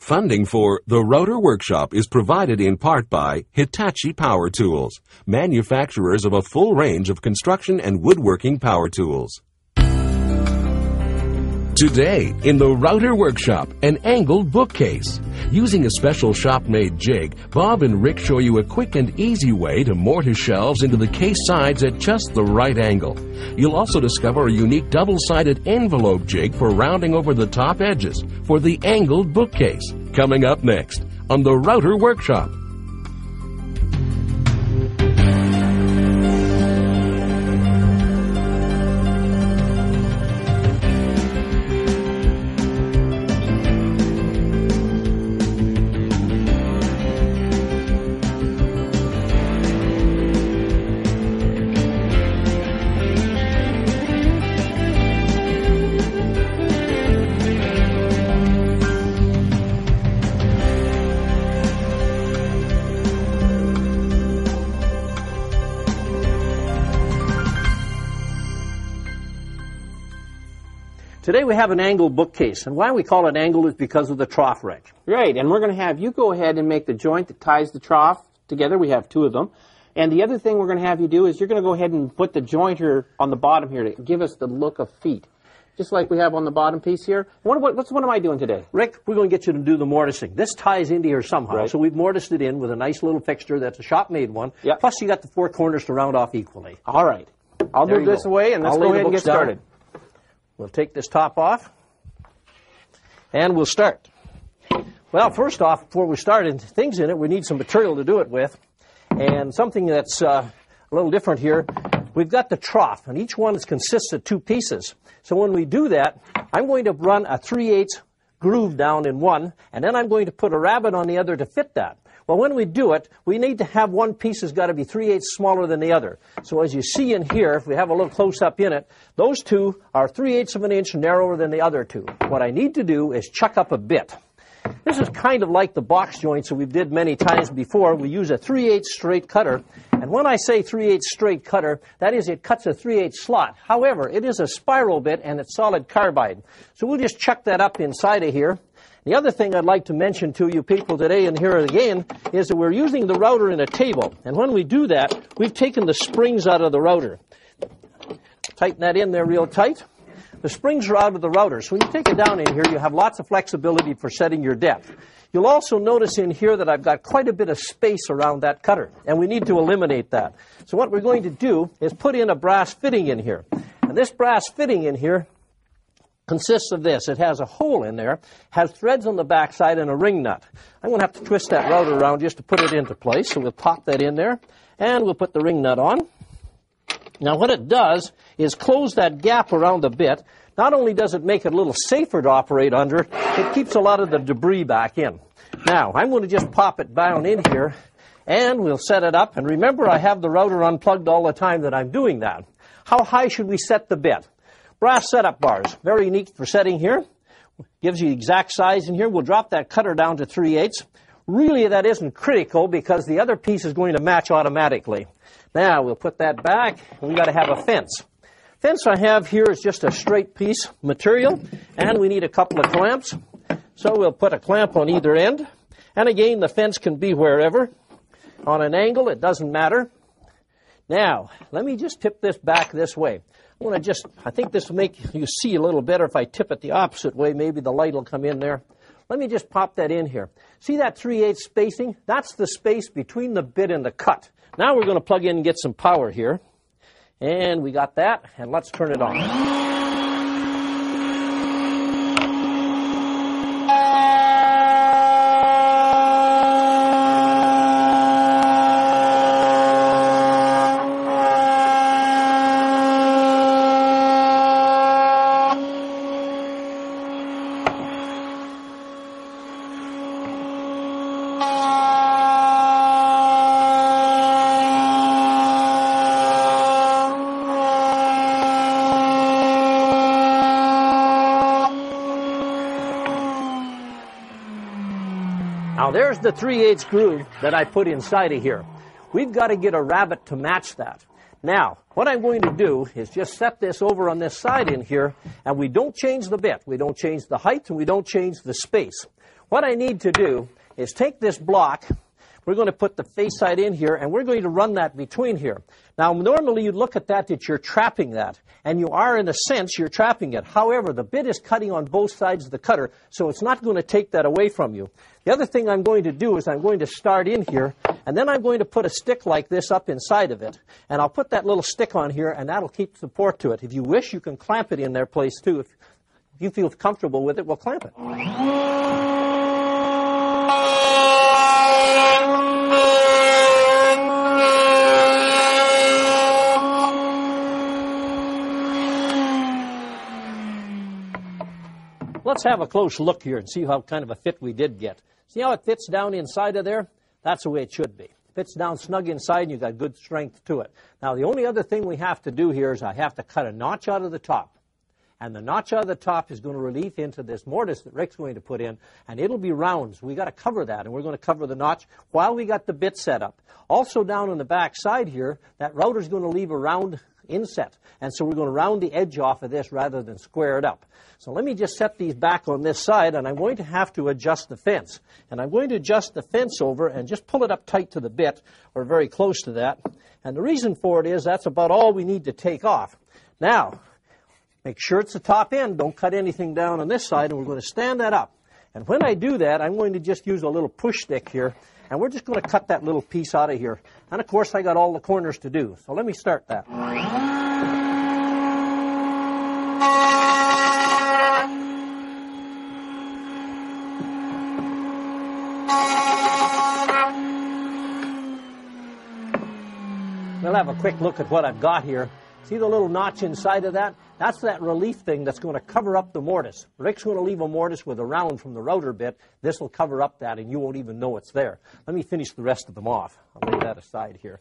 Funding for The Router Workshop is provided in part by Hitachi Power Tools, manufacturers of a full range of construction and woodworking power tools. Today, in the Router Workshop, an angled bookcase. Using a special shop-made jig, Bob and Rick show you a quick and easy way to mortise shelves into the case sides at just the right angle. You'll also discover a unique double-sided envelope jig for rounding over the top edges for the angled bookcase. Coming up next on the Router Workshop. Today we have an angled bookcase, and why we call it angled is because of the trough wrench. Right, and we're going to have you go ahead and make the joint that ties the trough together. We have two of them. And the other thing we're going to have you do is you're going to go ahead and put the jointer on the bottom here to give us the look of feet. Just like we have on the bottom piece here. What am I doing today? Rick, we're going to get you to do the mortising. This ties into here somehow, right. So we've mortised it in with a nice little fixture that's a shop-made one. Yep. Plus you got the four corners to round off equally. All right. I'll do this away, and let's go ahead and get started. We'll take this top off, and we'll start. Well, first off, before we start things in it, we need some material to do it with, and something that's a little different here. We've got the trough, and each one consists of two pieces. So when we do that, I'm going to run a 3/8 groove down in one, and then I'm going to put a rabbet on the other to fit that. Well, when we do it, we need to have one piece has got to be 3/8 smaller than the other. So as you see in here, if we have a little close-up in it, those two are 3/8 of an inch narrower than the other two. What I need to do is chuck up a bit. This is kind of like the box joints that we did many times before. We use a 3/8 straight cutter. And when I say 3/8 straight cutter, that is it cuts a 3/8 slot. However, it is a spiral bit and it's solid carbide. So we'll just chuck that up inside of here. The other thing I'd like to mention to you people today and here again is that we're using the router in a table. And when we do that, we've taken the springs out of the router. Tighten that in there real tight. The springs are out of the router. So when you take it down in here, you have lots of flexibility for setting your depth. You'll also notice in here that I've got quite a bit of space around that cutter, and we need to eliminate that. So what we're going to do is put in a brass fitting in here. And this brass fitting in here consists of this. It has a hole in there, has threads on the backside and a ring nut. I'm going to have to twist that router around just to put it into place. So we'll pop that in there, and we'll put the ring nut on. Now what it does is close that gap around the bit. Not only does it make it a little safer to operate under, it keeps a lot of the debris back in. Now, I'm going to just pop it down in here, and we'll set it up. And remember, I have the router unplugged all the time that I'm doing that. How high should we set the bit? Brass setup bars, very neat for setting here. Gives you the exact size in here. We'll drop that cutter down to 3/8. Really, that isn't critical because the other piece is going to match automatically. Now, we'll put that back, and we've got to have a fence. Fence I have here is just a straight piece material, and we need a couple of clamps. So we'll put a clamp on either end. And again, the fence can be wherever. On an angle, it doesn't matter. Now, let me just tip this back this way. I think this will make you see a little better if I tip it the opposite way. Maybe the light will come in there. Let me just pop that in here. See that 3/8 spacing? That's the space between the bit and the cut. Now we're going to plug in and get some power here. And we got that, and let's turn it on. Now there's the 3/8 groove that I put inside of here. We've got to get a rabbet to match that. Now, what I'm going to do is just set this over on this side in here, and we don't change the bit. We don't change the height, and we don't change the space. what I need to do is take this block. We're going to put the face side in here, and we're going to run that between here. Now, normally you'd look at that you're trapping that, and you are, in a sense, you're trapping it. However, the bit is cutting on both sides of the cutter, so it's not going to take that away from you. The other thing I'm going to do is I'm going to start in here, and then I'm going to put a stick like this up inside of it, and I'll put that little stick on here, and that'll keep support to it. If you wish, you can clamp it in their place, too. If you feel comfortable with it, we'll clamp it. Let's have a close look here and see how kind of a fit we did get. See how it fits down inside of there? That's the way it should be. Fits down snug inside and you've got good strength to it. Now the only other thing we have to do here is I have to cut a notch out of the top. And the notch out of the top is going to relief into this mortise that Rick's going to put in, and it'll be round. So we got to cover that, and we're going to cover the notch while we got the bit set up. Also down on the back side here, that router's going to leave a round inset, and so we're going to round the edge off of this rather than square it up. So let me just set these back on this side, and I'm going to have to adjust the fence. And I'm going to adjust the fence over and just pull it up tight to the bit, or very close to that. And the reason for it is that's about all we need to take off. Now, make sure it's the top end. Don't cut anything down on this side, and we're going to stand that up. And when I do that, I'm going to just use a little push stick here, and we're just going to cut that little piece out of here. And of course, I got all the corners to do. So let me start that. We'll have a quick look at what I've got here. See the little notch inside of that? That's that relief thing that's going to cover up the mortise. Rick's going to leave a mortise with a round from the router bit. This will cover up that, and you won't even know it's there. Let me finish the rest of them off. I'll lay that aside here.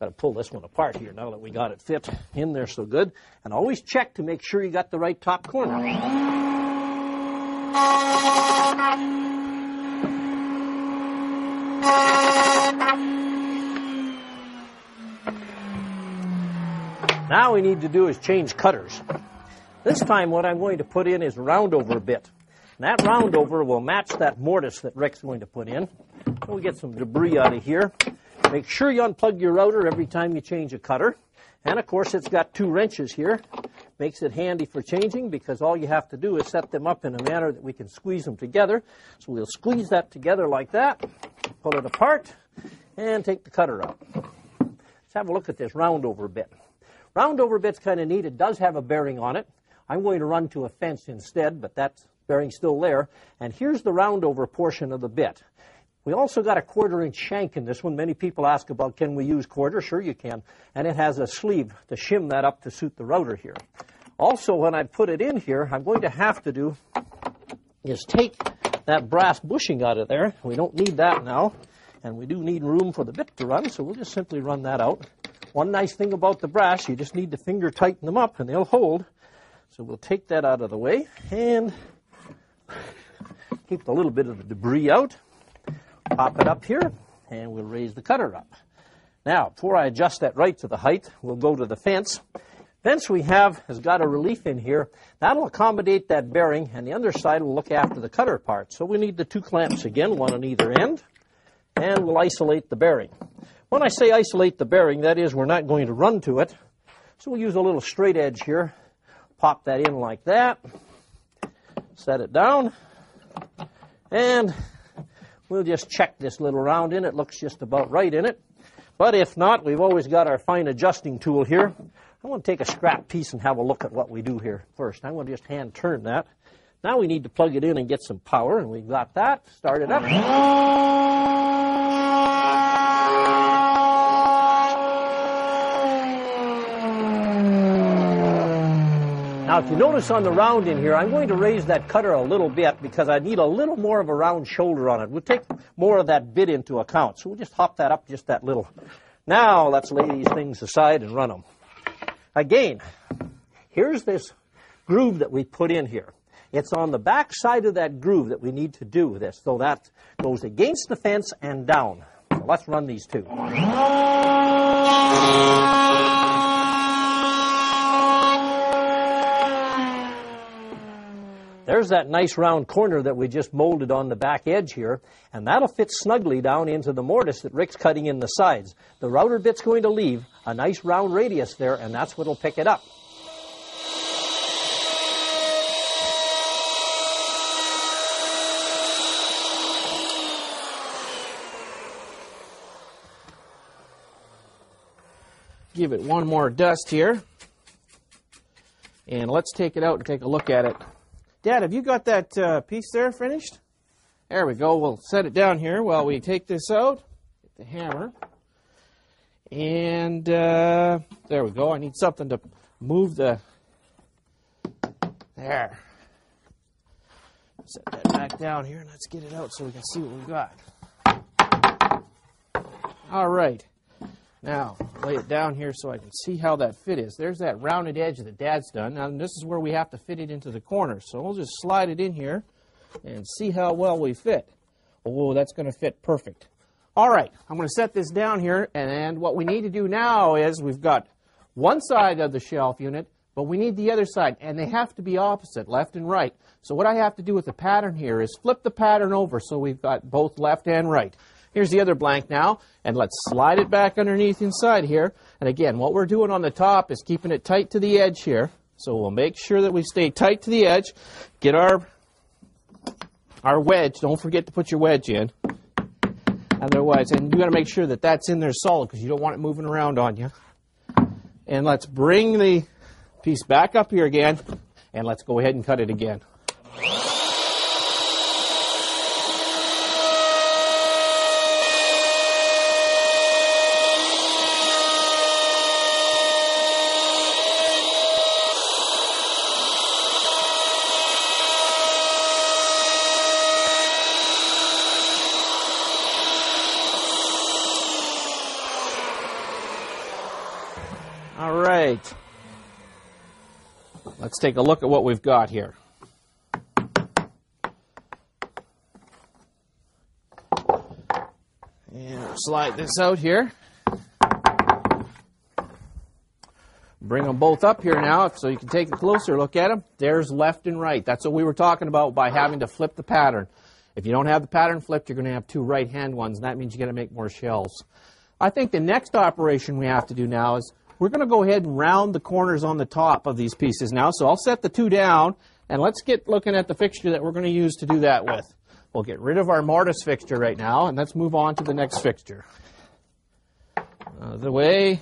Got to pull this one apart here now that we got it fit in there so good. And always check to make sure you got the right top corner. Now we need to do is change cutters. This time what I'm going to put in is a roundover bit. And that roundover will match that mortise that Rick's going to put in. We'll get some debris out of here. Make sure you unplug your router every time you change a cutter. And of course it's got 2 wrenches here. Makes it handy for changing because all you have to do is set them up in a manner that we can squeeze them together. So we'll squeeze that together like that, pull it apart, and take the cutter out. Let's have a look at this roundover bit. Roundover bit's kind of neat. It does have a bearing on it. I'm going to run to a fence instead, but that bearing's still there. And here's the roundover portion of the bit. We also got a 1/4-inch shank in this one. Many people ask about, can we use quarter? Sure you can. And it has a sleeve to shim that up to suit the router here. Also, when I put it in here, I'm going to have to do is take that brass bushing out of there. We don't need that now. And we do need room for the bit to run, so we'll just simply run that out. One nice thing about the brass, you just need to finger tighten them up and they'll hold. So we'll take that out of the way and keep a little bit of the debris out. Pop it up here and we'll raise the cutter up. Now, before I adjust that right to the height, we'll go to the fence. Fence we have has got a relief in here. That'll accommodate that bearing, and the underside will look after the cutter part. So we need the 2 clamps again, one on either end, and we'll isolate the bearing. When I say isolate the bearing, that is we're not going to run to it. So we'll use a little straight edge here. Pop that in like that. Set it down. And we'll just check this little round in. It looks just about right in it. But if not, we've always got our fine adjusting tool here. I want to take a scrap piece and have a look at what we do here first. I'm going to just hand turn that. Now we need to plug it in and get some power, and we've got that. Start it up. Now, if you notice on the round in here, I'm going to raise that cutter a little bit because I need a little more of a round shoulder on it. We'll take more of that bit into account. So we'll just hop that up just that little. Now, let's lay these things aside and run them. Again, here's this groove that we put in here. It's on the back side of that groove that we need to do this. So that goes against the fence and down. So let's run these 2. There's that nice round corner that we just molded on the back edge here, and that'll fit snugly down into the mortise that Rick's cutting in the sides. The router bit's going to leave a nice round radius there, and that's what'll pick it up. Give it one more dust here, and let's take it out and take a look at it. Dad, have you got that piece there finished? There we go. We'll set it down here while we take this out. Get the hammer. And there we go. I need something to move the... There. Set that back down here, and let's get it out so we can see what we've got. All right. Now, lay it down here so I can see how that fit is. There's that rounded edge that Dad's done. Now, this is where we have to fit it into the corner. So we'll just slide it in here and see how well we fit. Oh, that's going to fit perfect. All right, I'm going to set this down here, and what we need to do now is we've got one side of the shelf unit, but we need the other side, and they have to be opposite, left and right. So what I have to do with the pattern here is flip the pattern over so we've got both left and right. Here's the other blank now, and let's slide it back underneath inside here. And again, what we're doing on the top is keeping it tight to the edge here. So we'll make sure that we stay tight to the edge. Get our wedge. Don't forget to put your wedge in. Otherwise, and you got to make sure that that's in there solid because you don't want it moving around on you. And let's bring the piece back up here again, and let's go ahead and cut it again. All right, let's take a look at what we've got here. And we'll slide this out here. Bring them both up here now so you can take a closer look at them. There's left and right. That's what we were talking about by having to flip the pattern. If you don't have the pattern flipped, you're going to have two right-hand ones, and that means you're going to make more shelves. I think the next operation we have to do now is we're going to go ahead and round the corners on the top of these pieces now. So I'll set the two down, and let's get looking at the fixture that we're going to use to do that with. We'll get rid of our mortise fixture right now, and let's move on to the next fixture. The way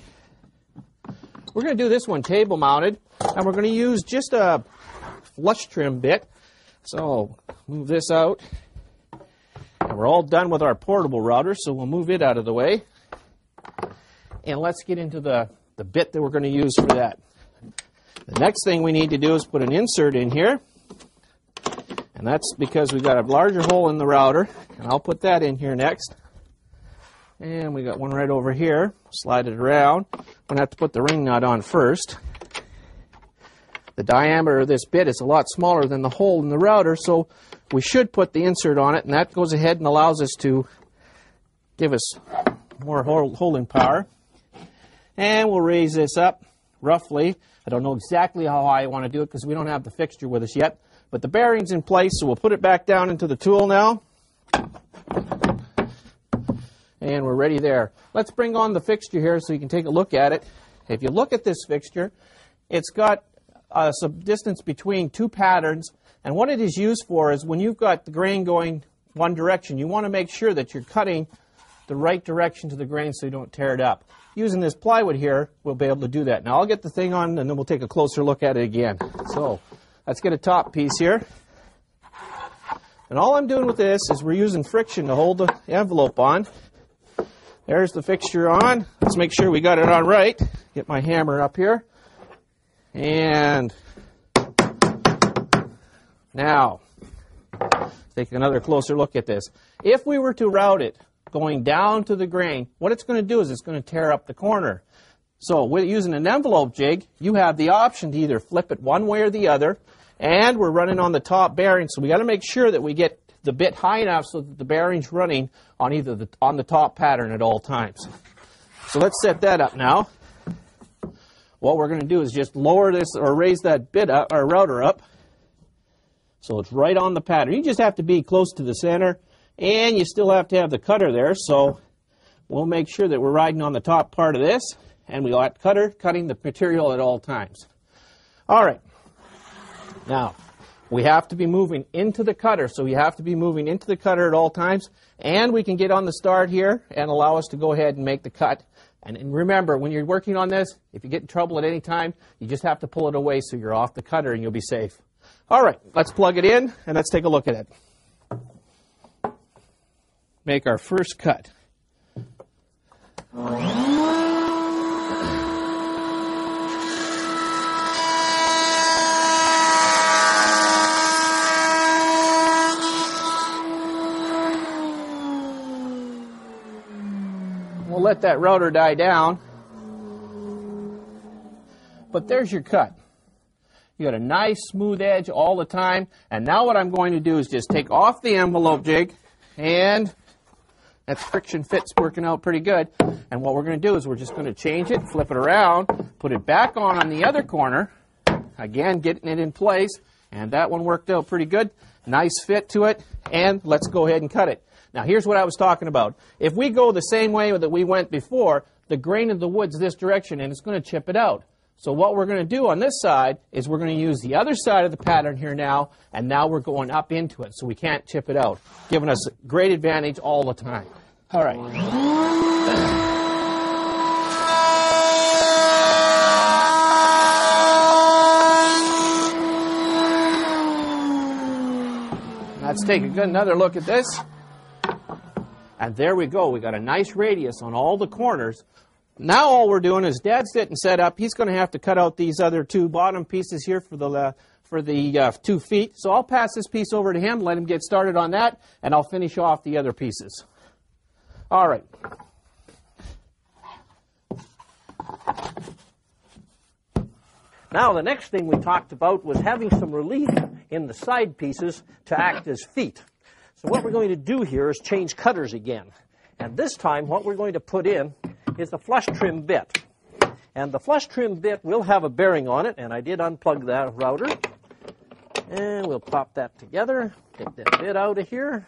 we're going to do this one table mounted, and we're going to use just a flush trim bit. So move this out, and we're all done with our portable router, so we'll move it out of the way. And let's get into the bit that we're going to use for that. The next thing we need to do is put an insert in here. And that's because we've got a larger hole in the router. And I'll put that in here next. And we got one right over here. Slide it around. I'm going to have to put the ring nut on first. The diameter of this bit is a lot smaller than the hole in the router, so we should put the insert on it. And that goes ahead and allows us to give us more holding power. And we'll raise this up roughly. I don't know exactly how high I want to do it because we don't have the fixture with us yet. But the bearing's in place, so we'll put it back down into the tool now. And we're ready there. Let's bring on the fixture here so you can take a look at it. If you look at this fixture, it's got some distance between two patterns. And what it is used for is when you've got the grain going one direction, you want to make sure that you're cutting the right direction to the grain so you don't tear it up. Using this plywood here, we'll be able to do that. Now I'll get the thing on and then we'll take a closer look at it again. So let's get a top piece here. And all I'm doing with this is we're using friction to hold the envelope on. There's the fixture on. Let's make sure we got it on right. Get my hammer up here. And now, take another closer look at this. If we were to route it going down to the grain, what it's going to do is it's going to tear up the corner. So with using an envelope jig, you have the option to either flip it one way or the other, and we're running on the top bearing, so we got to make sure that we get the bit high enough so that the bearing's running on either on the top pattern at all times. So let's set that up now. What we're going to do is just lower this or raise that bit up, or router up, So it's right on the pattern. You just have to be close to the center, and you still have to have the cutter there. So we'll make sure that we're riding on the top part of this, and we got cutter cutting the material at all times. All right. Now, we have to be moving into the cutter, so we have to be moving into the cutter at all times, and we can get on the start here and allow us to go ahead and make the cut. And remember, when you're working on this, if you get in trouble at any time, you just have to pull it away so you're off the cutter and you'll be safe. All right, let's plug it in and let's take a look at it. Make our first cut. We'll let that router die down. But there's your cut. You got a nice smooth edge all the time. And now what I'm going to do is just take off the envelope jig, and that friction fit's working out pretty good. And what we're going to do is we're just going to change it, flip it around, put it back on the other corner. Again, getting it in place. And that one worked out pretty good. Nice fit to it. And let's go ahead and cut it. Now, here's what I was talking about. If we go the same way that we went before, the grain of the wood's this direction, and it's going to chip it out. So what we're going to do on this side is we're going to use the other side of the pattern here now, and now we're going up into it, so we can't chip it out, giving us a great advantage all the time. All right. Let's take another look at this. And there we go. We got a nice radius on all the corners. Now all we're doing is Dad's getting set up. He's going to have to cut out these other two bottom pieces here for the 2 feet. So I'll pass this piece over to him, let him get started on that, and I'll finish off the other pieces. All right. Now the next thing we talked about was having some relief in the side pieces to act as feet. So what we're going to do here is change cutters again. And this time what we're going to put in is the flush trim bit. And the flush trim bit will have a bearing on it, and I did unplug that router. And we'll pop that together, take that bit out of here.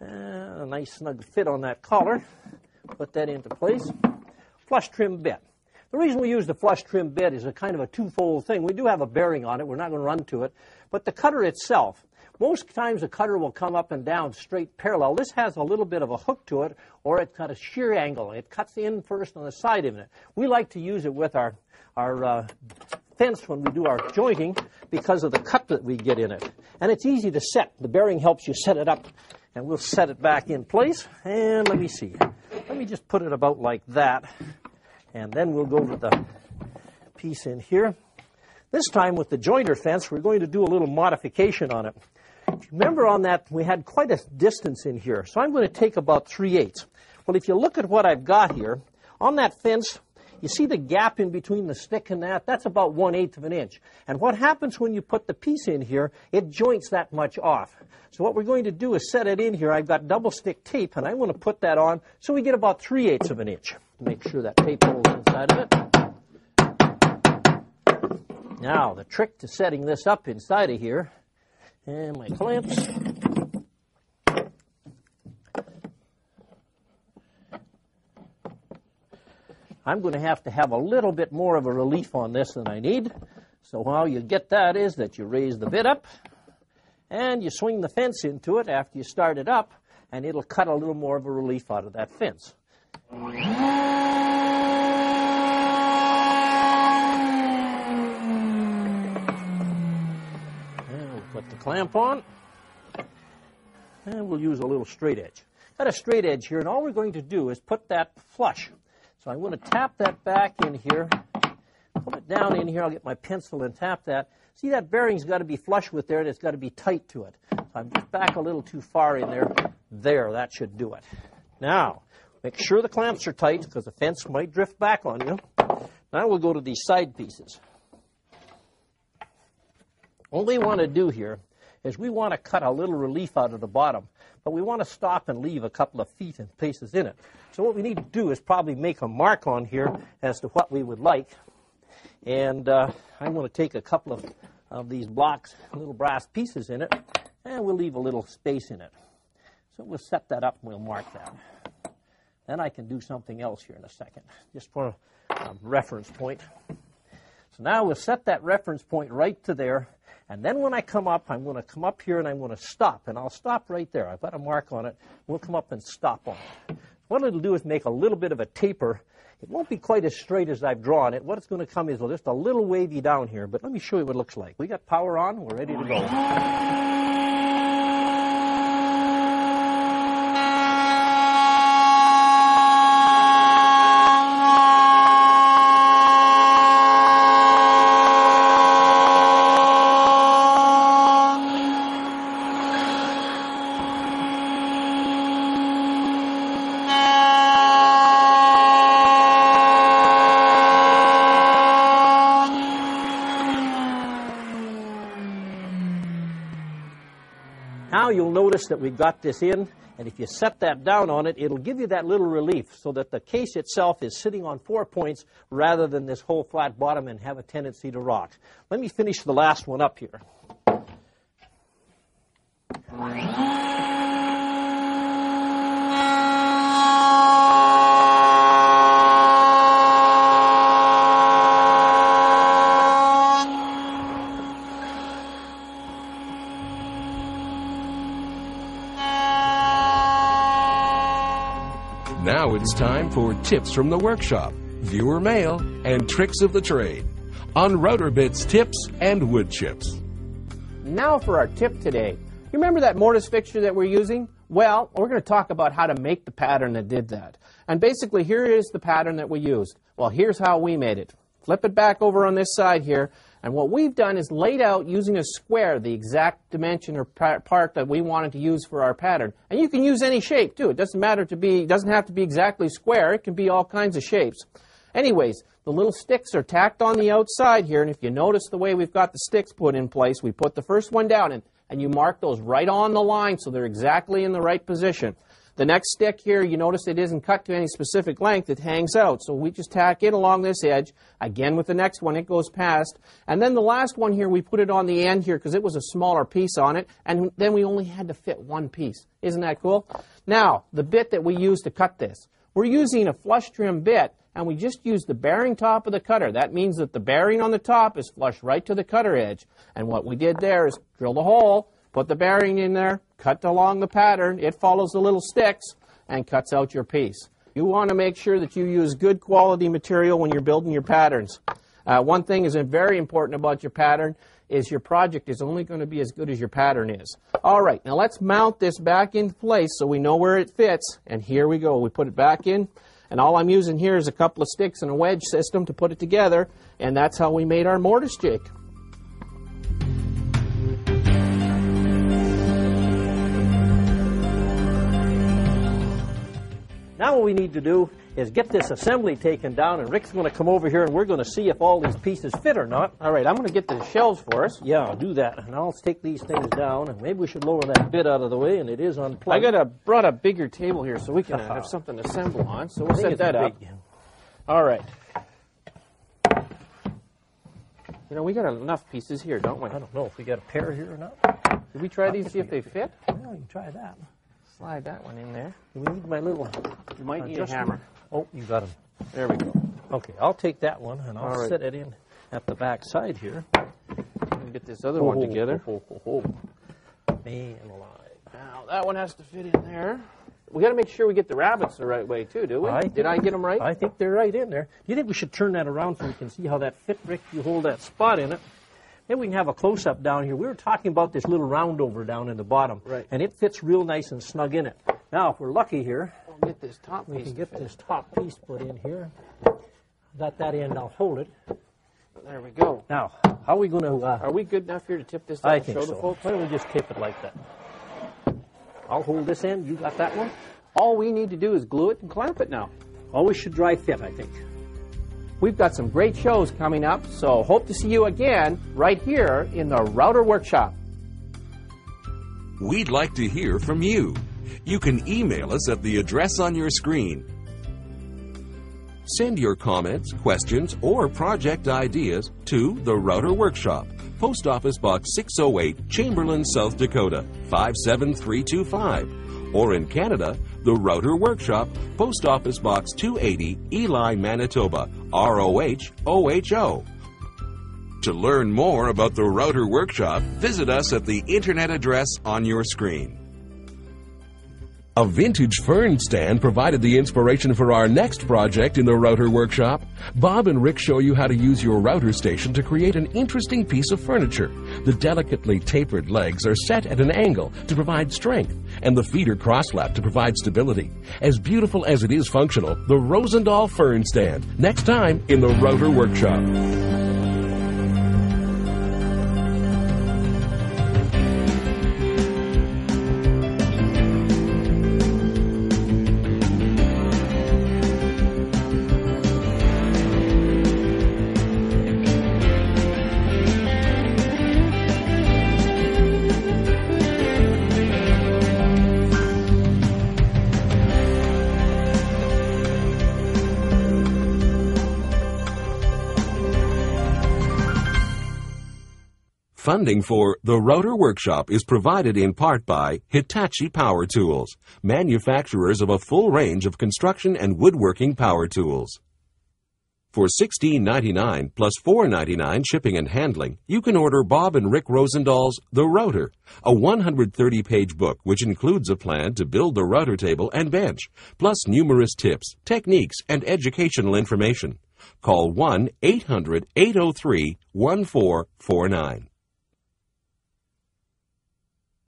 A nice snug fit on that collar. Put that into place. Flush trim bit. The reason we use the flush trim bit is a kind of a twofold thing. We do have a bearing on it. We're not going to run to it. But the cutter itself, most times the cutter will come up and down straight parallel. This has a little bit of a hook to it, or it's got a shear angle. It cuts in first on the side of it. We like to use it with our fence when we do our jointing because of the cut that we get in it. And it's easy to set. The bearing helps you set it up, and we'll set it back in place. And let me see. Let me just put it about like that, and then we'll go to the piece in here. This time with the jointer fence, we're going to do a little modification on it. Remember on that, we had quite a distance in here, so I'm going to take about 3/8. Well, if you look at what I've got here, on that fence, you see the gap in between the stick and that? That's about 1/8 of an inch. And what happens when you put the piece in here, it joints that much off. So what we're going to do is set it in here. I've got double stick tape, and I'm going to put that on so we get about 3/8 of an inch. Make sure that tape holds inside of it. Now, the trick to setting this up inside of here, and my clamps. I'm going to have a little bit more of a relief on this than I need. So how you get that is that you raise the bit up, and you swing the fence into it after you start it up, and it'll cut a little more of a relief out of that fence. And we'll put the clamp on, and we'll use a little straight edge. Got a straight edge here, and all we're going to do is put that flush. So I'm going to tap that back in here, pull it down in here. I'll get my pencil and tap that. See, that bearing's got to be flush with there, and it's got to be tight to it. So I'm just back a little too far in there. There, that should do it. Now, make sure the clamps are tight because the fence might drift back on you. Now we'll go to these side pieces. All we want to do here is we want to cut a little relief out of the bottom, but we want to stop and leave a couple of feet and paces in it. So what we need to do is probably make a mark on here as to what we would like. And I'm going to take a couple of of these blocks, little brass pieces in it, and we'll leave a little space in it. So we'll set that up and we'll mark that. Then I can do something else here in a second, just for a reference point. So now we'll set that reference point right to there, and then when I come up, I'm going to come up here and I'm going to stop, and I'll stop right there. I've got a mark on it. We'll come up and stop on it. What it'll do is make a little bit of a taper. It won't be quite as straight as I've drawn it. What it's going to come is just a little wavy down here, but let me show you what it looks like. We got power on. We're ready to go. Now you'll notice that we've got this in, and if you set that down on it, it'll give you that little relief so that the case itself is sitting on 4 points rather than this whole flat bottom and have a tendency to rock. Let me finish the last one up here. Now it's time for Tips from the Workshop, Viewer Mail, and Tricks of the Trade on Router Bits, Tips, and Wood Chips. Now for our tip today. You remember that mortise fixture that we're using? Well, we're going to talk about how to make the pattern that did that. And basically, here is the pattern that we used. Well, here's how we made it. Flip it back over on this side here, and what we've done is laid out using a square the exact dimension or part that we wanted to use for our pattern. And you can use any shape too. It doesn't have to be exactly square. It can be all kinds of shapes. Anyways, the little sticks are tacked on the outside here, and if you notice the way we've got the sticks put in place, we put the first one down and you mark those right on the line so they're exactly in the right position. The next stick here, you notice it isn't cut to any specific length. It hangs out. So we just tack it along this edge. Again, with the next one, it goes past. And then the last one here, we put it on the end here because it was a smaller piece on it. And then we only had to fit one piece. Isn't that cool? Now, the bit that we use to cut this. We're using a flush trim bit, and we just use the bearing top of the cutter. That means that the bearing on the top is flush right to the cutter edge. And what we did there is drill the hole, put the bearing in there, cut along the pattern. It follows the little sticks and cuts out your piece. You want to make sure that you use good quality material when you're building your patterns. One thing is very important about your pattern is your project is only going to be as good as your pattern is. All right, now let's mount this back into place so we know where it fits. And here we go. We put it back in. And all I'm using here is a couple of sticks and a wedge system to put it together. And that's how we made our mortise jig. Now what we need to do is get this assembly taken down, and Rick's going to come over here and we're going to see if all these pieces fit or not. All right, I'm going to get the shelves for us. Yeah, I'll do that. And I'll take these things down, and maybe we should lower that bit out of the way, and it is unplugged. I brought a bigger table here so we can have something to assemble on, so we'll set that up. All right. You know, we got enough pieces here, don't we? I don't know if we got a pair here or not. Did we try these, see if they fit? Yeah, we can try that. Slide that one in there. Do we need my little... You might need a hammer. Oh, you got them. There we go. Okay, I'll take that one, and I'll set it in at the back side here. And get this other one together. Man alive. Now, that one has to fit in there. We got to make sure we get the rabbits the right way, too, do we? Did I get them right? I think they're right in there. Do you think we should turn that around so we can see how that fit, Rick? You hold that spot in it. Maybe we can have a close-up down here. We were talking about this little roundover down in the bottom. Right. And it fits real nice and snug in it. Now, if we're lucky here, we'll get this top piece. We can get this top piece put in here. Got that end, I'll hold it. There we go. Now, how are we going to... are we good enough here to tip this down I think so. Folks? Why don't we just tip it like that? I'll hold this end. You got that one? All we need to do is glue it and clamp it now. Always should dry fit, I think. We've got some great shows coming up, so hope to see you again right here in the Router Workshop. We'd like to hear from you. You can email us at the address on your screen. Send your comments, questions, or project ideas to the Router Workshop, Post Office Box 608, Chamberlain, South Dakota, 57325. Or in Canada, the Router Workshop, Post Office Box 280, Ely, Manitoba, ROH-OHO. To learn more about the Router Workshop, visit us at the internet address on your screen. A vintage fern stand provided the inspiration for our next project in the Router Workshop. Bob and Rick show you how to use your router station to create an interesting piece of furniture. The delicately tapered legs are set at an angle to provide strength, and the feet are cross-lapped to provide stability. As beautiful as it is functional, the Rosendahl fern stand. Next time in the Router Workshop. Funding for The Router Workshop is provided in part by Hitachi Power Tools, manufacturers of a full range of construction and woodworking power tools. For $16.99 plus $4.99 shipping and handling, you can order Bob and Rick Rosendahl's The Router, a 130-page book which includes a plan to build the router table and bench, plus numerous tips, techniques, and educational information. Call 1-800-803-1449.